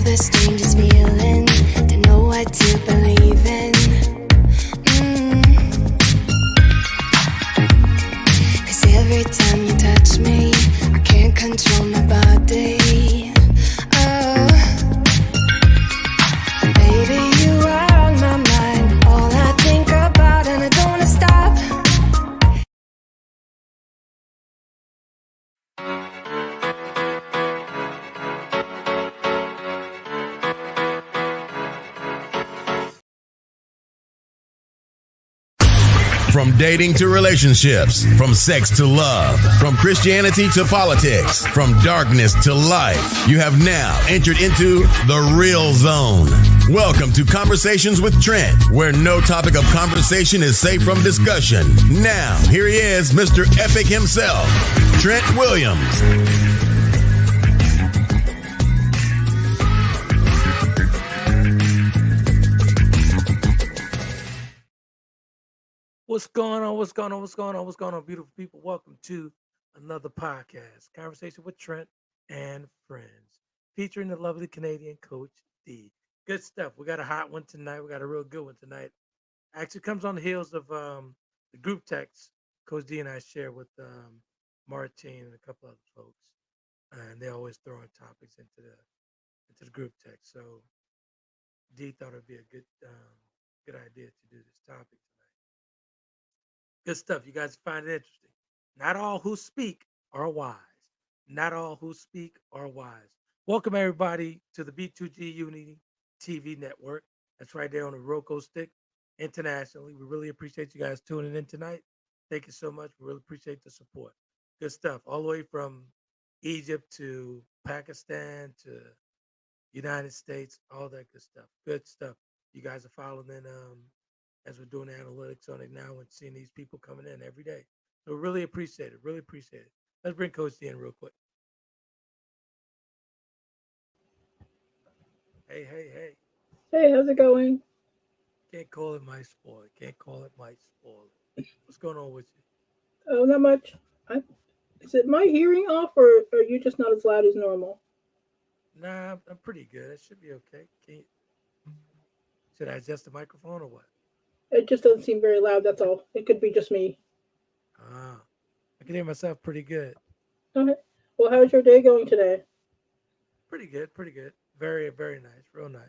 the strangest feeling to know what to believe in. Cause every time you touch me, I can't control my body. Oh, baby, you are on my mind, all I think about, and I don't wanna stop. From dating to relationships, from sex to love, from Christianity to politics, from darkness to light, you have now entered into the Real Zone. Welcome to Conversations with Trent, where no topic of conversation is safe from discussion. Now, here he is, Mr. Epic himself, Trent Williams. What's going on? What's going on? What's going on? What's going on, beautiful people? Welcome to another podcast, Conversation with Trent and Friends, featuring the lovely Canadian Coach D. Good stuff. We got a hot one tonight. We got a real good one tonight. Actually comes on the heels of the group text Coach D and I share with Martine and a couple other folks. And they always throw in topics into the group text. So D thought it'd be a good idea to do this topic tonight. Good stuff. You guys find it interesting. Not all who speak are wise. Not all who speak are wise. Welcome, everybody, to the B2G Unity TV network. That's right there on the Roku stick internationally. We really appreciate you guys tuning in tonight. Thank you so much. We really appreciate the support. Good stuff. All the way from Egypt to Pakistan to United States, all that good stuff. Good stuff. You guys are following in as we're doing analytics on it now and seeing these people coming in every day. So really appreciate it. Really appreciate it. Let's bring Coach D in real quick. Hey. Hey, how's it going? Can't call it my spoiler. Can't call it my spoiler. What's going on with you? Oh, not much. Is it my hearing off, or are you just not as loud as normal? Nah, I'm pretty good. It should be okay. Should I adjust the microphone or what? It just doesn't seem very loud, that's all. It could be just me. I can hear myself pretty good. Okay. Well, how's your day going today? Pretty good. Very, very nice. Real nice.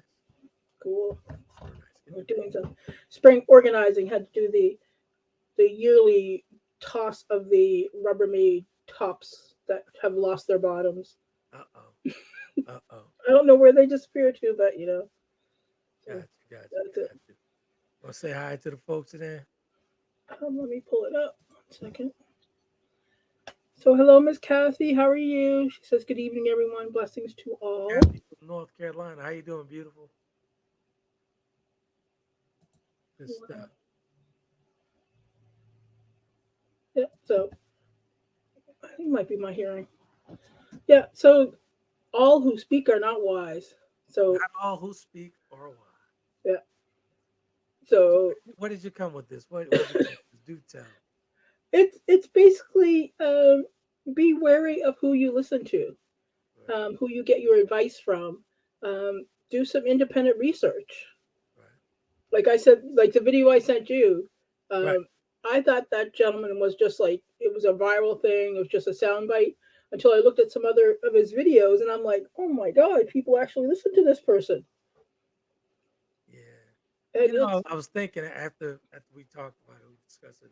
Cool. Real nice. We're doing some spring organizing. Had to do the yearly toss of the Rubbermaid tops that have lost their bottoms. Uh-oh. I don't know where they disappeared to, but you know. Gotcha. That's it. Want to say hi to the folks today? Let me pull it up. 1 second. So, hello, Miss Kathy. How are you? She says, good evening, everyone. Blessings to all. Kathy from North Carolina. How you doing, beautiful? Good stuff. Yeah, so I think it might be my hearing. Yeah, so all who speak are not wise. So not all who speak are wise. Yeah. So what did you come with this? What did you come with this? Do tell. It's basically be wary of who you listen to, right. Who you get your advice from. Do some independent research. Right. Like I said, like the video I sent you, right. I thought that gentleman was just like, it was a viral thing. It was just a soundbite until I looked at some other of his videos and I'm like, oh my God, people actually listen to this person. Yeah. And I was thinking after we talked about it, we discussed it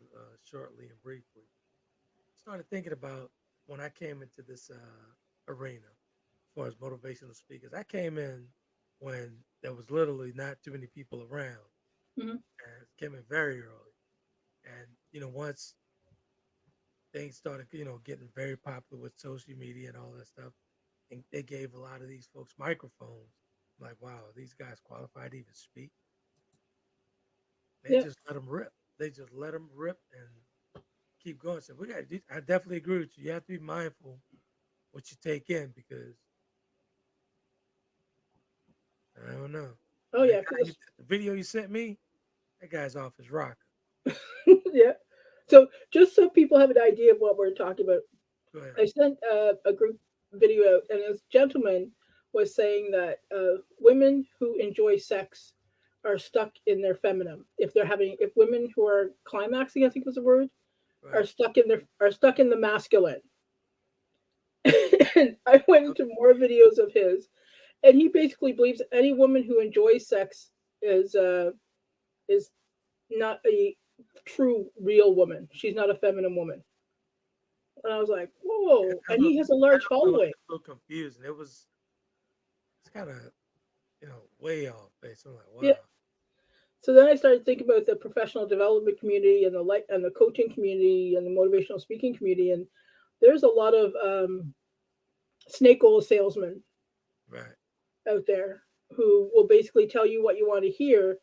shortly and briefly. I started thinking about when I came into this arena as far as motivational speakers. I came in when there was literally not too many people around. Mm-hmm. And came in very early. And, once things started, getting very popular with social media and all that stuff, and they gave a lot of these folks microphones. I'm like, wow, these guys qualified to even speak? They just let them rip. They just let them rip and keep going. So I definitely agree with you. You have to be mindful what you take in because I don't know. Oh, yeah. The video you sent me, that guy's off his rocker. Yeah. So just so people have an idea of what we're talking about, I sent a group video out, and this gentleman was saying that women who enjoy sex are stuck in their feminine. If women who are climaxing, I think was the word, Right. are stuck in the masculine. And I went into more videos of his, and he basically believes any woman who enjoys sex is not a true real woman. She's not a feminine woman. And I was like, whoa! And he has a That large looked following. a little confusing. It's kind of way off base. I'm like, Yeah. wow. So then I started thinking about the professional development community and the coaching community and the motivational speaking community, and there's a lot of snake oil salesmen Right. out there who will basically tell you what you want to hear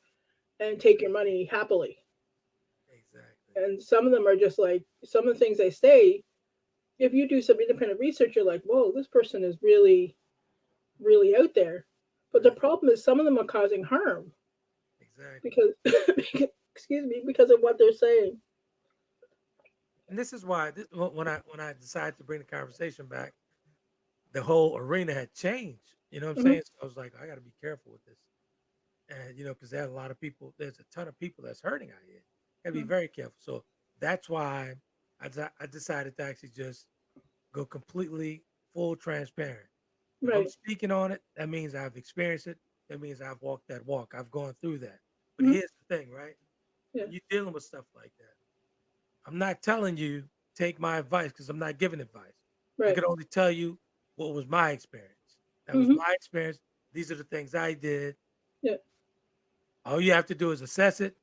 and take your money happily. Exactly. And some of them are just like some of the things they say. If you do some independent research, you're like, whoa, this person is really, really out there. But the Right. problem is some of them are causing harm Exactly. because, excuse me, because of what they're saying. And this is why when I decided to bring the conversation back, the whole arena had changed. You know what I'm Hmm. saying? So I was like, I got to be careful with this, and because there's a lot of people, there's a ton of people that's hurting out here. Got to be very careful. So that's why I decided to actually just go completely full transparent. If I'm Right. speaking on it, that means I've experienced it. That means I've walked that walk. I've gone through that. But Hmm. here's the thing, right? Yeah. When you're dealing with stuff like that, I'm not telling you take my advice because I'm not giving advice. I Right. could only tell you what was my experience. That was Hmm. my experience. These are the things I did. Yeah. All you have to do is assess it,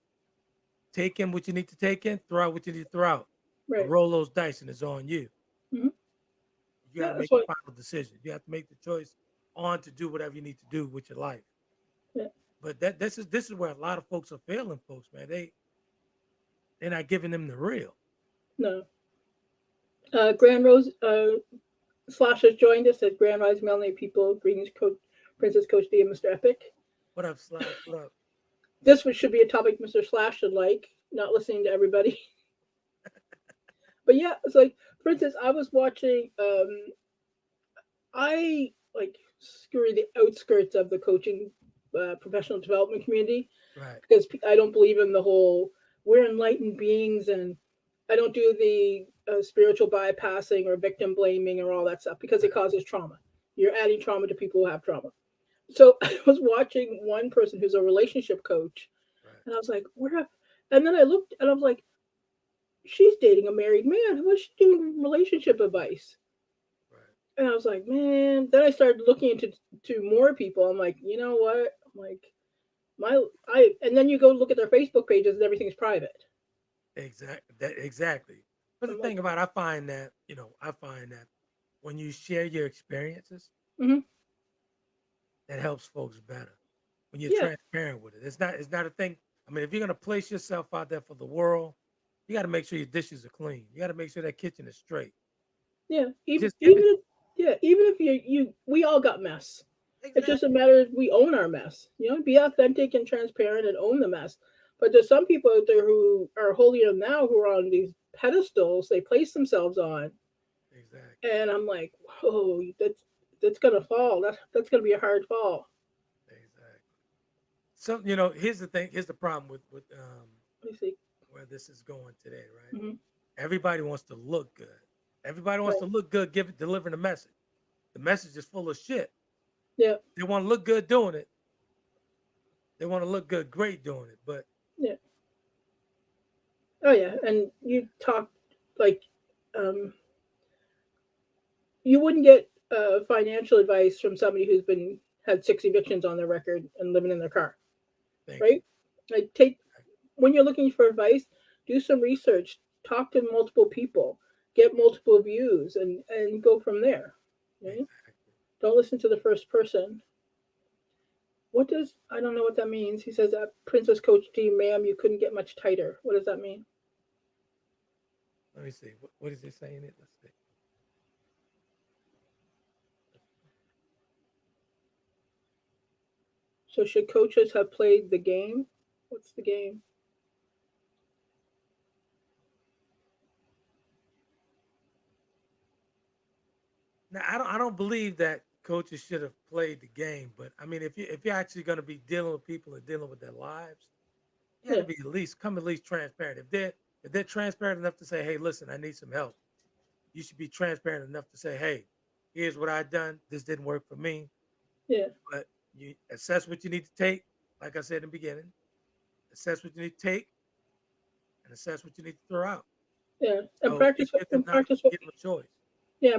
take in what you need to take in, throw out what you need to throw out. But Right. roll those dice and it's on you. Hmm. You got Yeah. to That's make the what. final decision. You have to make the choice on to do whatever you need to do with your life. Yeah. But this is where a lot of folks are failing, folks, man. They're not giving them the real. No. Grand Rose Slash has joined us at Grand Rise Melanie People. Greetings, Coach Princess Coach D and Mr. Epic. What up, Slash? What up? This should be a topic Mr. Slash should like, not listening to everybody. But yeah, it's like, for instance, I was watching. I like screw the outskirts of the coaching professional development community Right. because I don't believe in the whole we're enlightened beings, and I don't do the spiritual bypassing or victim blaming or all that stuff because it Right. causes trauma. You're adding trauma to people who have trauma. So I was watching one person who's a relationship coach, Right. and I was like, where? And then I looked, and I was like, she's dating a married man. What's she doing relationship advice? Right. And I was like, man. Then I started looking into to more people. I'm like, you know what? I'm like, and then you go look at their Facebook pages and everything's private. Exactly. But the I'm like, thing about I find that when you share your experiences, mm-hmm, that helps folks better. When you're yeah, transparent with it. It's not a thing. I mean, if you're gonna place yourself out there for the world, you got to make sure your dishes are clean. You got to make sure that kitchen is straight. yeah. Even Just give even it if yeah, even if we all got mess. It's just a exactly. matter of we own our mess. Be authentic and transparent and own the mess. But there's some people out there who are holier than thou who are on these pedestals they place themselves on, Exactly. and I'm like, whoa, that's gonna fall. That's gonna be a hard fall. Exactly. So here's the thing. Here's the problem with Let me see. where this is going today, right? Hmm. Everybody wants to look good. Everybody wants Right. to look good, delivering a message. The message is full of shit. Yeah. They want to look good doing it. They want to look good, great doing it. But Yeah. Oh yeah. And you talk like um, you wouldn't get financial advice from somebody who's been had 6 evictions on their record and living in their car, thank you. right? Like take when you're looking for advice, do some research, talk to multiple people, get multiple views, and go from there. Right? Exactly. Don't listen to the first person. What does I don't know what that means. He says, "Princess Coach D, ma'am, you couldn't get much tighter." What does that mean? Let me see. What is he saying? It. Let's see. So should coaches have played the game? What's the game? Now I don't believe that coaches should have played the game. But I mean, if you're actually going to be dealing with people and dealing with their lives, you got Yeah. to be at least transparent. If they're transparent enough to say, hey, listen, I need some help, you should be transparent enough to say, hey, here's what I've done. This didn't work for me. Yeah. But you assess what you need to take. Like I said in the beginning, assess what you need to take and assess what you need to throw out. Yeah. So you give them not give them a choice.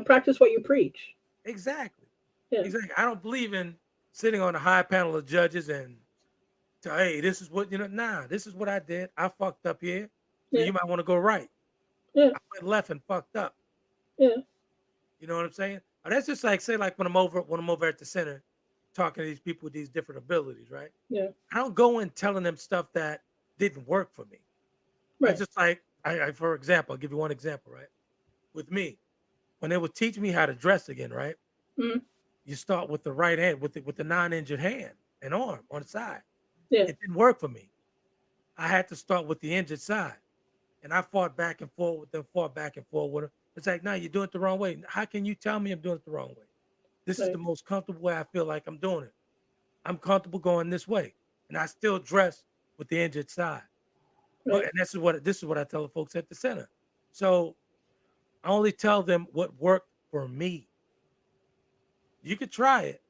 Practice what you preach. Exactly. Yeah. Exactly. I don't believe in sitting on a high panel of judges and hey, this is what nah, this is what I did. I fucked up here. So Yeah. you might want to go right. Yeah. I went left and fucked up. Yeah. You know what I'm saying? That's just like say like when I'm over at the center talking to these people with these different abilities, right? Yeah. I don't go in telling them stuff that didn't work for me. I Right. just like for example, I'll give you one example, right? With me, when they would teach me how to dress again, right? Hmm. You start with the right hand, with the non-injured hand and arm on the side. Yeah. It didn't work for me. I had to start with the injured side. And I fought back and forth with them, fought back and forth with them. It's like, no, you're doing it the wrong way. How can you tell me I'm doing it the wrong way? This is Right. the most comfortable way I feel like I'm doing it. I'm comfortable going this way. And I still dress with the injured side. But Right. and this is what I tell the folks at the center. So I only tell them what worked for me. You could try it,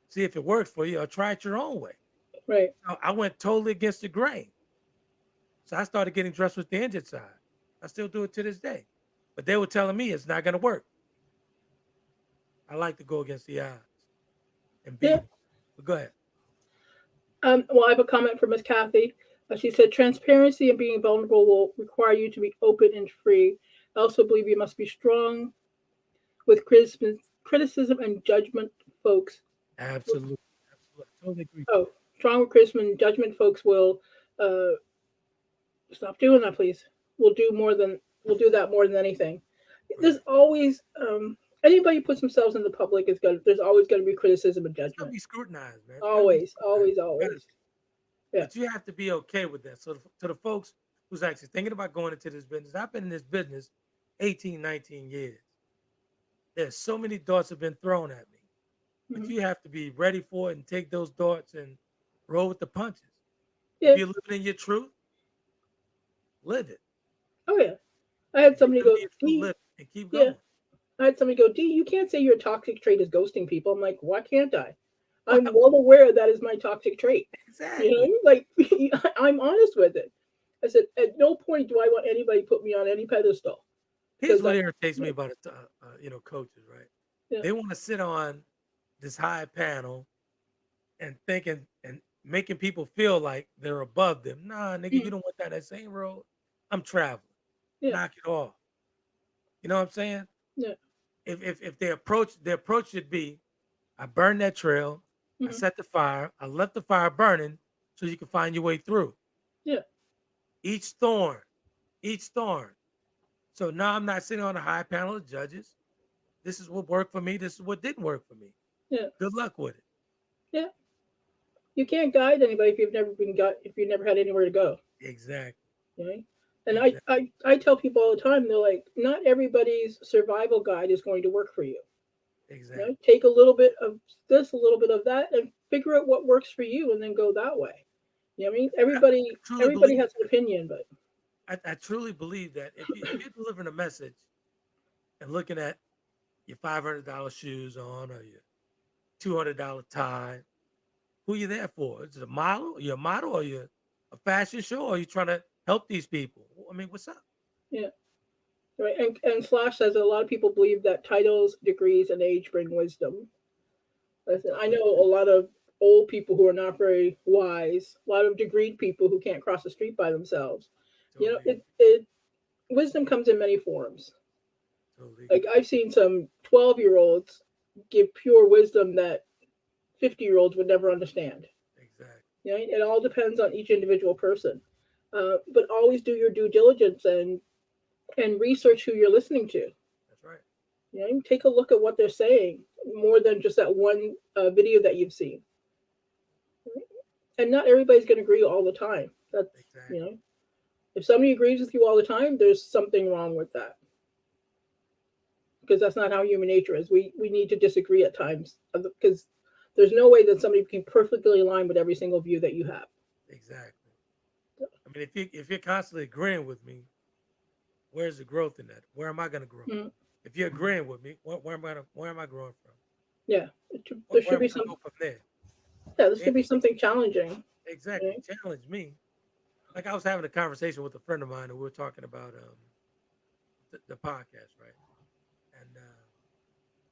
see if it works for you, or try it your own way. Right. So I went totally against the grain. So I started getting dressed with the injured side. I still do it to this day. But they were telling me it's not gonna work. I like to go against the odds and beat Yeah. them. But go ahead. Well, I have a comment from Miss Kathy. She said, transparency and being vulnerable will require you to be open and free. I also believe you must be strong with criticism and judgment, folks. Absolutely. Absolutely. I totally agree. Oh, strong with criticism and judgment, folks will uh, stop doing that, please. We'll do that more than anything. There's Right. always anybody puts themselves in the public is going. There's always going to be criticism and It's gonna judgment. be scrutinized, man. It's gonna be Always, scrutinized. always, always. Yeah. But you have to be okay with that. So to the folks who's actually thinking about going into this business, I've been in this business 18, 19 years. There's so many darts have been thrown at me. But Hmm. you have to be ready for it and take those darts and roll with the punches. If Yeah. you're living in your truth, live it. Oh yeah. I had If you're somebody living go, in your truth, D. live it and keep Yeah. going. I had somebody go, D. You can't say your toxic trait is ghosting people. I'm like, why can't I? Well, I'm well aware that is my toxic trait. You exactly. know, like I'm honest with it. I said, at no point do I want anybody to put me on any pedestal Here's because I, what irritates me yeah, about coaches, right? yeah, They want to sit on this high panel and thinking and making people feel like they're above them. Nah, nigga, you mm, don't want that same road. I'm traveling. yeah, Knock it off. You know what I'm saying? yeah, If their approach should be, I burned that trail, I hmm, set the fire, I left the fire burning so you can find your way through. yeah, Each thorn, each thorn. So now I'm not sitting on a high panel of judges. This is what worked for me. This is what didn't work for me. yeah, Good luck with it. yeah. You can't guide anybody if you've never had anywhere to go. Exactly. You know? And I, Exactly. I, I tell people all the time, they're like, not everybody's survival guide is going to work for you. You Exactly. know, take a little bit of this, a little bit of that, and figure out what works for you, and then go that way. You know what I mean? I truly Everybody believe has an opinion, but I truly believe that if you're delivering a message and looking at your $500 shoes on or your $200 tie, who you there for? Is it a model? Are you a model? Or you a fashion show? Or are you trying to help these people? I mean, what's up? yeah, right. And Slash says that a lot of people believe that titles, degrees, and age bring wisdom. I Listen, I totally, know a lot of old people who are not very wise, a lot of degreed people who can't cross the street by themselves. You know, totally, it wisdom comes in many forms. totally Like agree. I've seen some 12-year-olds give pure wisdom that 50-year-olds would never understand. Exactly. You know, it all depends on each individual person. But always do your due diligence and research who you're listening to. That's right. You know, take a look at what they're saying more than just that one video that you've seen. And not everybody's going to agree all the time. That's you Exactly. know, if somebody agrees with you all the time, there's something wrong with that. because that's not how human nature is. We need to disagree at times because there's no way that somebody can perfectly align with every single view that you have. Exactly. I mean, if you're constantly agreeing with me, where's the growth in that? Where am I going to grow? Mm. If you're agreeing with me, where am I growing from? Yeah, Where, there where should am I be going to some. go from there? Yeah, there should And be something challenging. exactly, Right? challenge me. Like I was having a conversation with a friend of mine, and we were talking about the podcast, right? And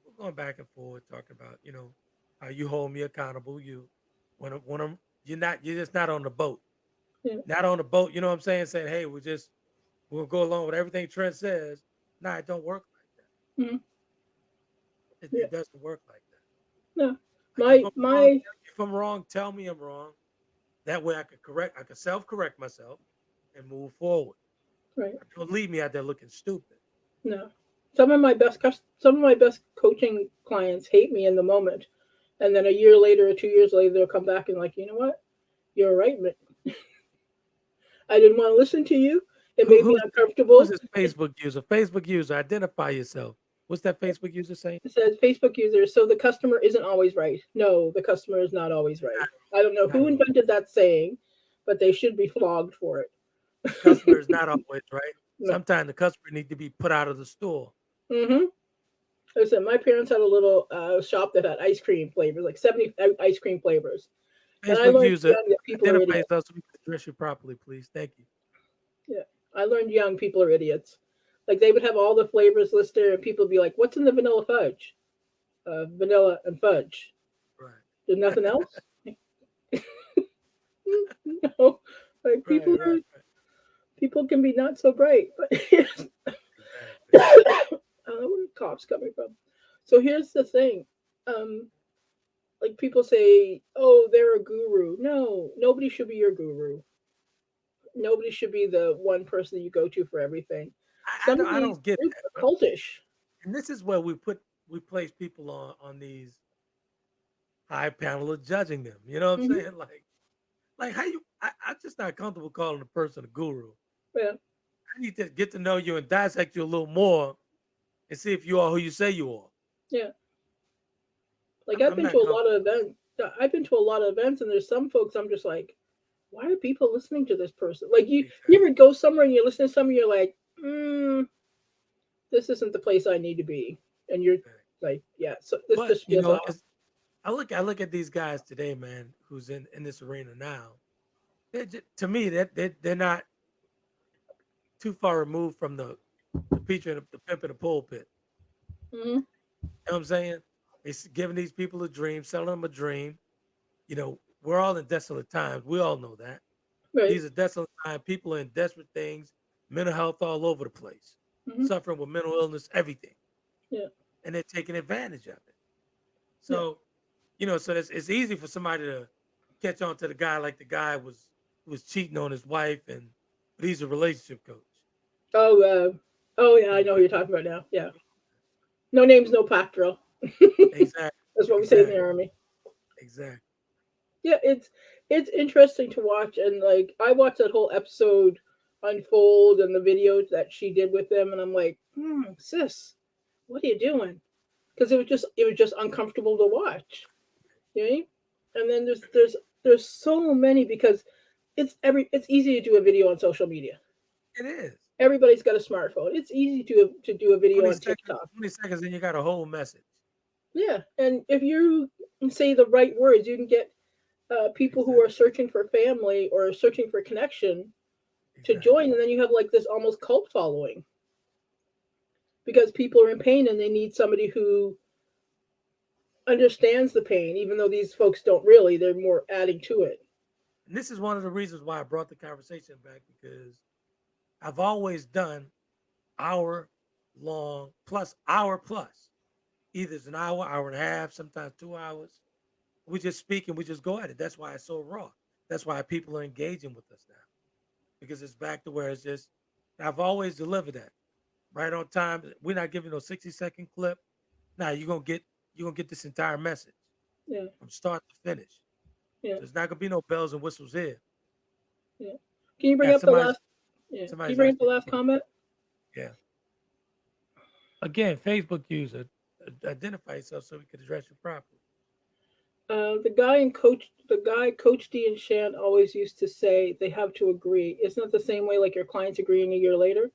we're going back and forth talking about how you hold me accountable. When I'm you're just not on the boat, Yeah. not on the boat. You know what I'm saying? Saying, hey, we'll go along with everything Trent says. Nah, it don't work like that. Mhm. It, Yeah. it doesn't work like that. No. Like My my if I'm wrong, tell me I'm wrong. That way I could self-correct myself and move forward. right. Don't leave me out there looking stupid. No. Some of my best coaching clients hate me in the moment, and then a year later or 2 years later, they'll come back and like, you know what? You're right, but I didn't want to listen to you. It Who made me who's uncomfortable. this Facebook user? Facebook user, identify yourself. What's that Facebook user saying? It says Facebook users, so the customer isn't always right. No, the customer is not always right. I don't know Not who always. invented that saying, but they should be flogged for it. The customer is not always right. No. Sometimes the customer need to be put out of the store. Mm-hmm. Listen, my parents had a little shop that had ice cream flavors, like 70 ice cream flavors. And I Facebook learned user, young that people are identify idiots. yourself so we can address you properly, please. Thank you. Yeah. I learned young people are idiots. Like they would have all the flavors listed, and people would be like, "What's in the vanilla fudge?" Vanilla and fudge. There's Right. nothing else. No, like Right, right, right. people can be not so bright. But Exactly. I don't know where the cops coming from. So here's the thing. Um, like people say, "Oh, they're a guru." No, nobody should be your guru. Nobody should be the one person you go to for everything. I Some don't of I these don't get groups that, are bro. cultish. And this is where we place people on these high panel of judging them. You know what I'm Hmm. saying? Like how I'm just not comfortable calling a person a guru. Yeah, I need to get to know you and dissect you a little more and see if you are who you say you are. yeah. Like I'm not comfortable with that. I've been to a lot of events, and there's some folks I'm just like, why are people listening to this person? Like you Exactly. ever go somewhere and you listen to something, you're like, this isn't the place I need to be, and you're Exactly. like, yeah, so this But pisses me off. I look at these guys today, man, who's in this arena now. To me, they're not too far removed from the preacher and the pimp in the pulpit. Hmm. You know what I'm saying? It's giving these people a dream, selling them a dream. We're all in desolate times. We all know that. Right. These are desolate times. People are in desperate things, mental health all over the place, Hmm. suffering with mental illness, everything. Yeah. And they're taking advantage of it. Yeah. So, it's easy for somebody to catch on to the guy like the guy was cheating on his wife but he's a relationship coach. Oh. Oh yeah, You I know, know who you're talking about now. Yeah. No names, no pack drill. exactly, That's what we say in the exactly, army. exactly. Yeah, it's interesting to watch, and like I watched that whole episode unfold and the videos that she did with them, and I'm like, sis, what are you doing? Because it was just uncomfortable to watch. You know? And then there's so many because it's easy to do a video on social media. It is. Everybody's got a smartphone. It's easy to do a video 20 on seconds, TikTok. 20 seconds, and you got a whole message. Yeah, and if you say the right words, you can get people who Exactly, are searching for family or searching for connection to exactly. join, and then you have like this almost cult following because people are in pain and they need somebody who understands the pain, even though these folks don't really. They're more adding to it. And this is one of the reasons why I brought the conversation back because I've always done hour long plus hour plus. Either it's an hour, hour and a half, sometimes 2 hours. We just speak and we just go at it. That's why it's so raw. That's why people are engaging with us now because it's back to where it's just. I've always delivered that right on time. We're not giving no 60-second clip. Now you're gonna get this entire message Yeah, from start to finish. yeah, There's not gonna be no bells and whistles here. yeah. Can you bring Yeah, up the last? Yeah. Can you somebody's bring up the asking. last comment? Yeah. Again, Facebook user, identify yourself so we could address you properly. The guy Coach D and Shan always used to say they have to agree. It's not the same way like your clients agreeing a year later.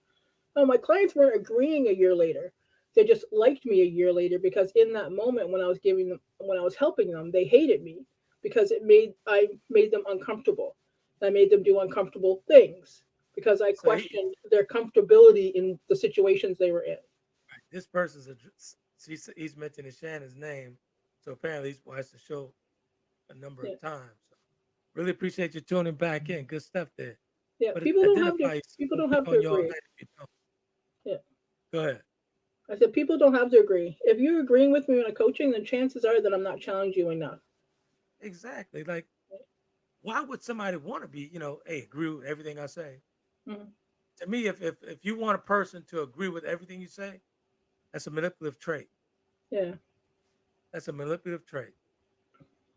Oh, my clients weren't agreeing a year later. They just liked me a year later because in that moment when I was helping them, they hated me because I made them uncomfortable. I made them do uncomfortable things because I So questioned their comfortability in the situations they were in. this person's he's mentioning Shannon's name, so apparently he's watched the show a number Yeah. of times. So really appreciate you tuning back in. Good stuff there. Yeah. But People identify yourself. people We'll don't pick have to on you all agree. night if you don't. Yeah. Go ahead. I said people don't have to agree. If you're agreeing with me when I'm coaching, then chances are that I'm not challenging you enough. Exactly. Like, why would somebody want to be, hey, agree with everything I say? Mhm. To me, if you want a person to agree with everything you say, that's a manipulative trait. Yeah. That's a manipulative trait.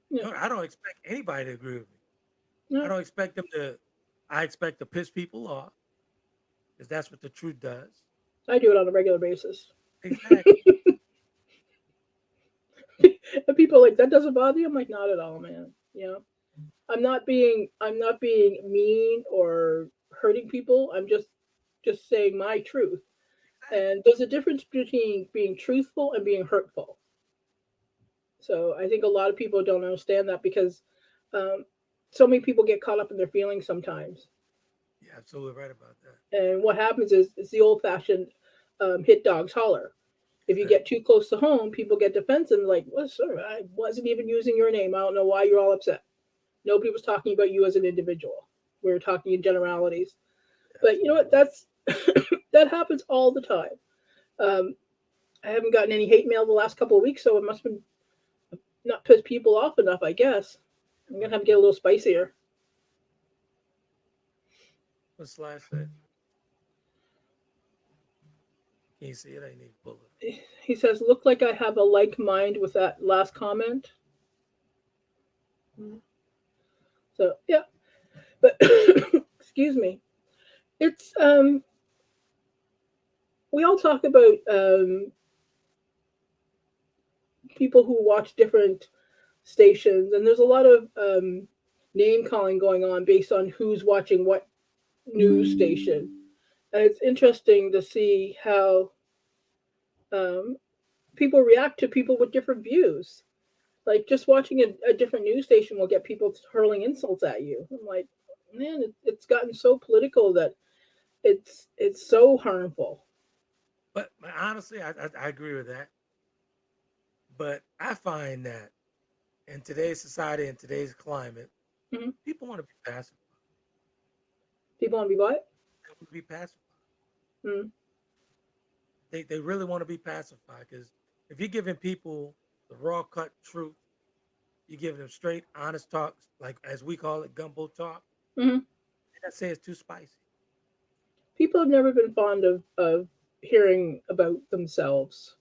Yeah. I don't expect anybody to agree with me. I No, don't expect them to. I expect to piss people off because that's what the truth does. I do it on a regular basis. Exactly. And people are like, that doesn't bother you? I'm like, not at all, man. I'm not being mean or hurting people. I'm just saying my truth. Exactly. And there's a difference between being truthful and being hurtful. So I think a lot of people don't understand that because um, so many people get caught up in their feelings sometimes. You're absolutely right about that. And what happens is it's the old fashioned hit dogs holler. If you get Exactly. too close to home, people get defensive, like, well, sir, I wasn't even using your name. I don't know why you're all upset. Nobody was talking about you as an individual. We were talking in generalities. You're But you know absolutely what? right. That happens all the time. Um, I haven't gotten any hate mail the last couple of weeks, so it must have been not pissed people off enough, I guess. I'm It gonna have might to be. get a little spicier. What Slash say? Can you see it? I need to pull it. He says, "Look like I have a like mind with that last comment." So yeah, but excuse me. It's we all talk about people who watch different stations, and there's a lot of name calling going on based on who's watching what news station. And it's interesting to see how um, people react to people with different views. Like just watching a different news station will get people hurling insults at you. I'm like, man, it's gotten so political that it's so harmful. But honestly, I agree with that. But I find that in today's society, in today's climate, Hmm. people want to be pacified. People want to be what? They want to be pacified. Mm-hmm. They really want to be pacified because if you're giving people the raw cut truth, you're giving them straight, honest talk, like as we call it, gumbo talk. Mm-hmm. I say it's too spicy. People have never been fond of hearing about themselves.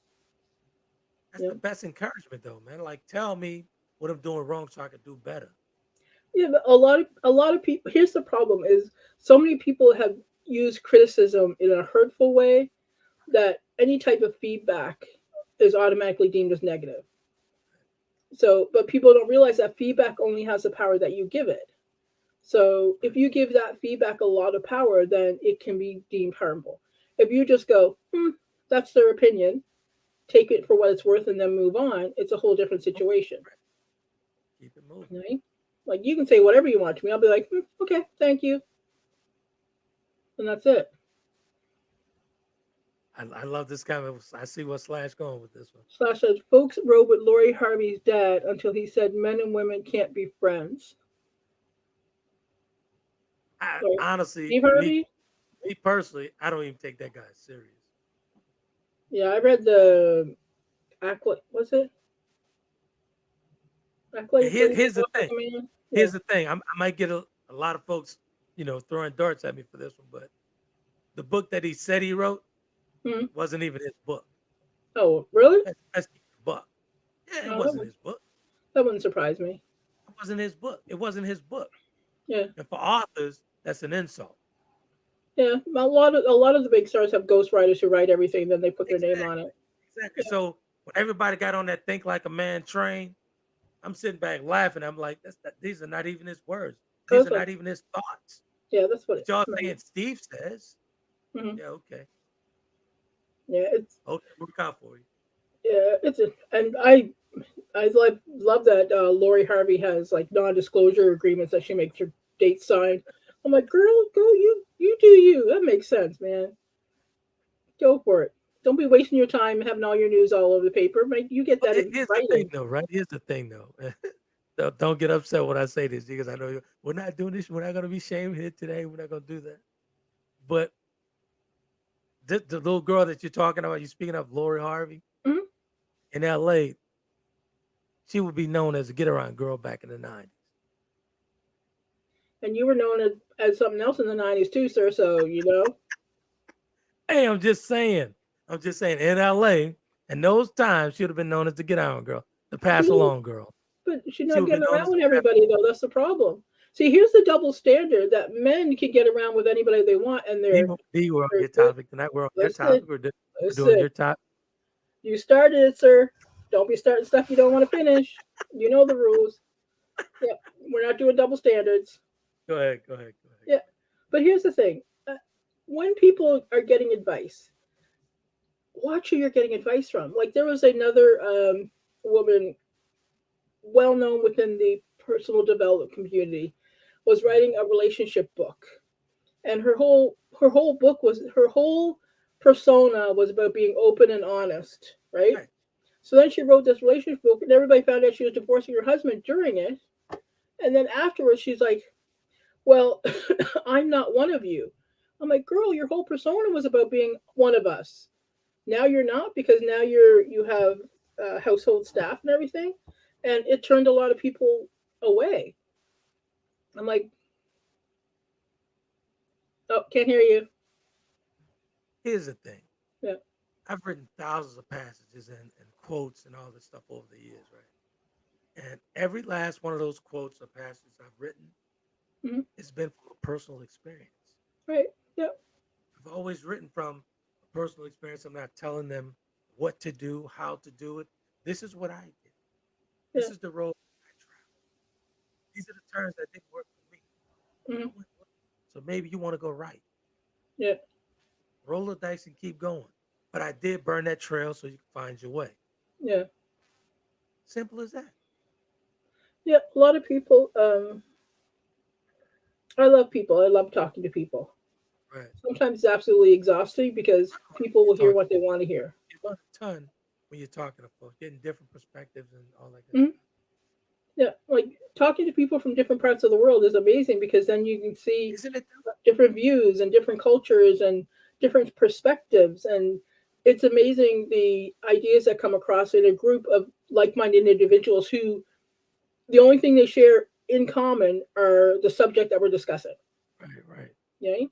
That's You the know? best encouragement, though, man. Like, tell me what I'm doing wrong so I can do better. Yeah, but a lot of people. Here's the problem: is so many people have used criticism in a hurtful way that any type of feedback is automatically deemed as negative. So, but people don't realize that feedback only has the power that you give it. So, if Right. you give that feedback a lot of power, then it can be deemed harmful. If you just go, that's their opinion, take it for what it's worth, and then move on, it's a whole different situation. Right. Keep it moving. Right? Like you can say whatever you want to me. I'll be like, okay, thank you, and that's it. I love this kind of. I see what Slash going with this one. Slash says, folks rode with Lori Harvey's dad until he said men and women can't be friends. I Like, honestly, Steve Harvey? me personally, I don't even take that guy serious. Yeah, I read the act like was it? Act like Here's the Walk Like thing. a Man? Yeah. Here's the thing. I might get a lot of folks, throwing darts at me for this one, but the book that he said he wrote Hmm. wasn't even his book. Oh, really? That's the buck. Yeah, it Oh, wasn't his book. that wouldn't surprise me. It wasn't his book. It wasn't his book. Yeah. And for authors, that's an insult. Yeah, a lot of the big stars have ghostwriters who write everything, then they put their name on Exactly. it. Exactly. Yeah, So when everybody got on that think like a man train, I'm sitting back laughing. I'm like, these are not even his words. These that's are what. not even his thoughts. Yeah, that's what But it. y'all saying Steve says, Mm-hmm. yeah, okay. Yeah, Okay, work out for you. and I love that Lori Harvey has like non-disclosure agreements that she makes her dates sign. I'm like, girl, go you do you. That makes sense, man. Go for it. Don't be wasting your time having all your news all over the paper. Make you get Well, that in here's the thing writing. though, right? Here's the thing though. Don't get upset when I say this because I know we're not doing this. We're not going to be shamed here today. We're not going to do that. But the little girl that you're talking about, you speaking of Lori Harvey Hmm. in L.A., she would be known as a get around girl back in the 90s. And you were known as something else in the '90s too, sir. So Hey, I'm just saying in LA, in those times, she would have been known as the get around girl, the she pass didn't. along girl. But she's She not would be getting known around as the with pass everybody though. That's the problem. See, here's the double standard that men can get around with anybody they want, and D, they're D, we're on very your good. topic tonight. We're on your Listen, topic. We're doing listen. your top. You started it, sir. Don't be starting stuff you don't want to finish. You know the rules. Yeah, we're not doing double standards. Go ahead. Go ahead. Go ahead. Yeah, but here's the thing: when people are getting advice, watch who you're getting advice from. Like there was another woman, well known within the personal development community, was Right. writing a relationship book, and her whole persona was about being open and honest, right? Right. So then she wrote this relationship book, and everybody found out she was divorcing her husband during it. And then afterwards, she's like, "Well, I'm not one of you." I'm like, "Girl, your whole persona was about being one of us. Now you're not because now you have household staff and everything, and it turned a lot of people away." I'm like, "Oh, can't hear you." Here's the thing. Yeah. I've written thousands of passages and quotes and all this stuff over the years, right? And every last one of those quotes or passages I've written Hmm. has been from a personal experience. Right. Yeah. I've always written from a personal experience. I'm not telling them what to do, how to do it. This is what I did. Yeah. This is the road I traveled. These are the turns that didn't work for me. I Hmm. went left. So maybe you want to go right. Yeah. Roll the dice and keep going. But I did burn that trail so you can find your way. Yeah. Simple as that. Yeah. A lot of people. I love people. I love talking to people. Right. Sometimes it's absolutely exhausting because people will You hear talk what they want to hear. you learn a ton when you're talking to folks, getting different perspectives and all that good Hmm. stuff. Yeah, like talking to people from different parts of the world is amazing because then you can see Isn't it though? different views and different cultures and different perspectives, and it's amazing the ideas that come across in a group of like-minded individuals who the only thing they share in common are the subject that we're discussing. Right, right. Yeah,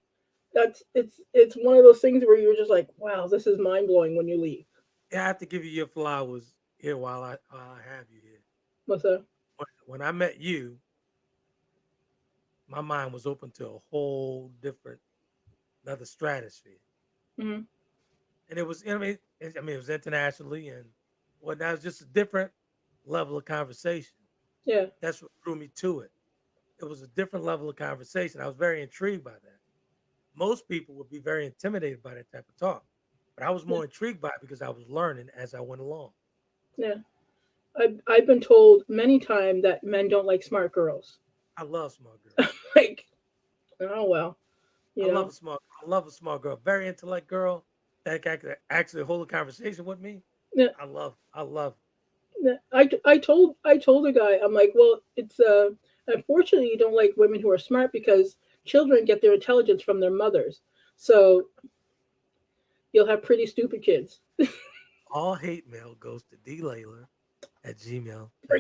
it's one of those things where you're just like, wow, this is mind blowing when you leave. Yeah, I have to give you your flowers here while I have you here. What's that? When I met you, my mind was open to a whole different, another stratosphere, Hmm. and it was. I mean, it was internationally, and well, that was just a different level of conversation. Yeah, That's what drew me to it. It was a different level of conversation. I was very intrigued by that. Most people would be very intimidated by that type of talk, but I was yeah, more intrigued by it because I was learning as I went along. yeah. I've been told many times that men don't like smart girls. I love smart girls. Like, oh well, I you love a know. smart. I love a smart girl. Very intellect girl that can actually hold a conversation with me. Yeah, I love. I love. yeah. I told a guy, I'm like, well, it's unfortunately you don't like women who are smart because children get their intelligence from their mothers. So you'll have pretty stupid kids. All hate mail goes to Bring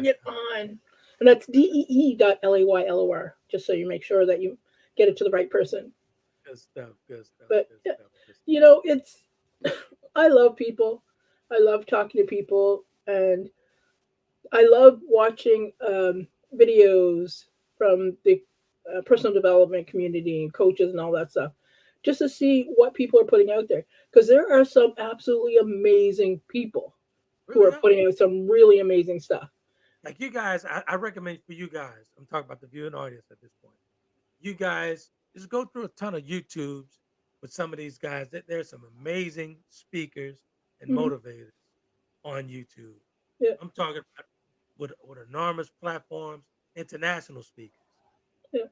it dlayler@gmail.com. on. And that's DEE.LAYLOR, just so you make sure that you get it to the right person. Good stuff. Good stuff. But Good yeah, stuff. Good stuff. it's I love people. I love talking to people, and I love watching videos from the personal development community and coaches and all that stuff just to see what people are putting out there. Because there are some absolutely amazing people who Really are are. putting out some really amazing stuff. Like you guys, I recommend for you guys. I'm talking about the viewing audience at this point. You guys just go through a ton of YouTubes with some of these guys. There's some amazing speakers and Hmm. motivators on YouTube. Yeah, I'm talking about with enormous platforms, international speakers, yeah,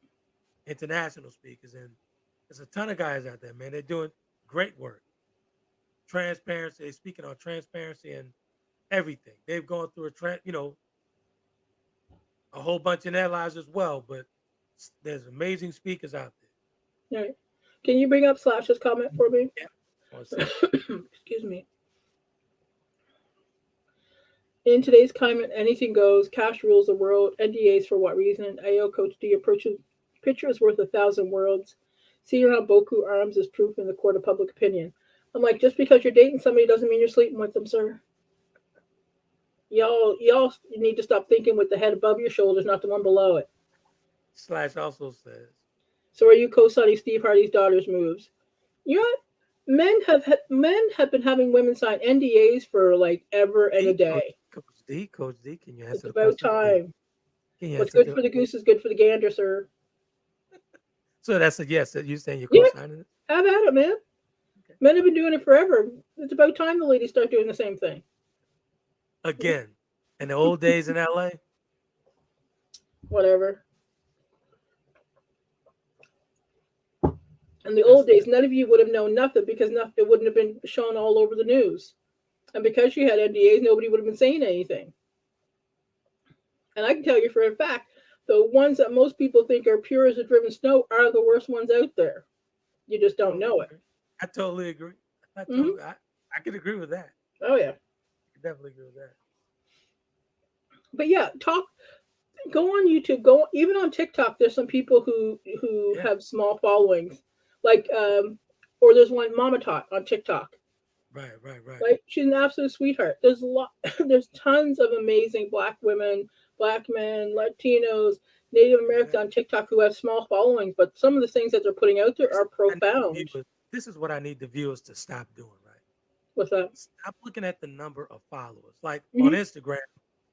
international speakers, and there's a ton of guys out there, man. They're doing great work. Transparency. They're speaking on transparency and everything. They've gone through a whole bunch in their lives as well. But there's amazing speakers out all right. Can you bring up Slash's comment for me? there. Yeah. One second. Excuse me. In today's climate, anything goes. Cash rules the world. NDAs for what reason? AO Coach D approaches picture is worth 1,000 words. Seeing around Boku arms is proof in the court of public opinion. I'm like, just because you're dating somebody doesn't mean you're sleeping with them, sir. Y'all need to stop thinking with the head above your shoulders, not the one below it. Slash also says, So are you co-signing Steve Hardy's daughter's moves? You know what? Men have been having women sign NDAs for like ever and a D, day. Coach D, can you It's answer the about question? time. Can you What's answer good for the goose is good for the gander, sir. So that's a yes. You saying you're Yeah, co-signing it? have at it, man. Okay. Men have been doing it forever. It's about time the ladies start doing the same thing. Again, in the old days in LA, Whatever. In the that's old days, none of you would have known nothing because it wouldn't have been shown all over the news. And because you had NDAs, nobody would have been saying anything. And I can tell you for a fact, the ones that most people think are pure as a driven snow are the worst ones out there. You just don't totally know it. agree. I totally agree. I Hmm. totally, I could agree with that. Oh yeah. I could definitely agree with that. But yeah, go on YouTube, go even on TikTok. There's some people who Yeah, have small followings, like or there's one Mama Tot on TikTok. right. Like she's an absolute sweetheart. There's a lot. There's tons of amazing Black women, Black men, Latinos, Native Americans on Exactly. TikTok who have small followings, but some of the things that they're putting out there This is are what I need the profound. viewers. This is what I need the viewers to stop doing. Right. What's that? Stop looking at the number of followers. Like on Hmm. Instagram,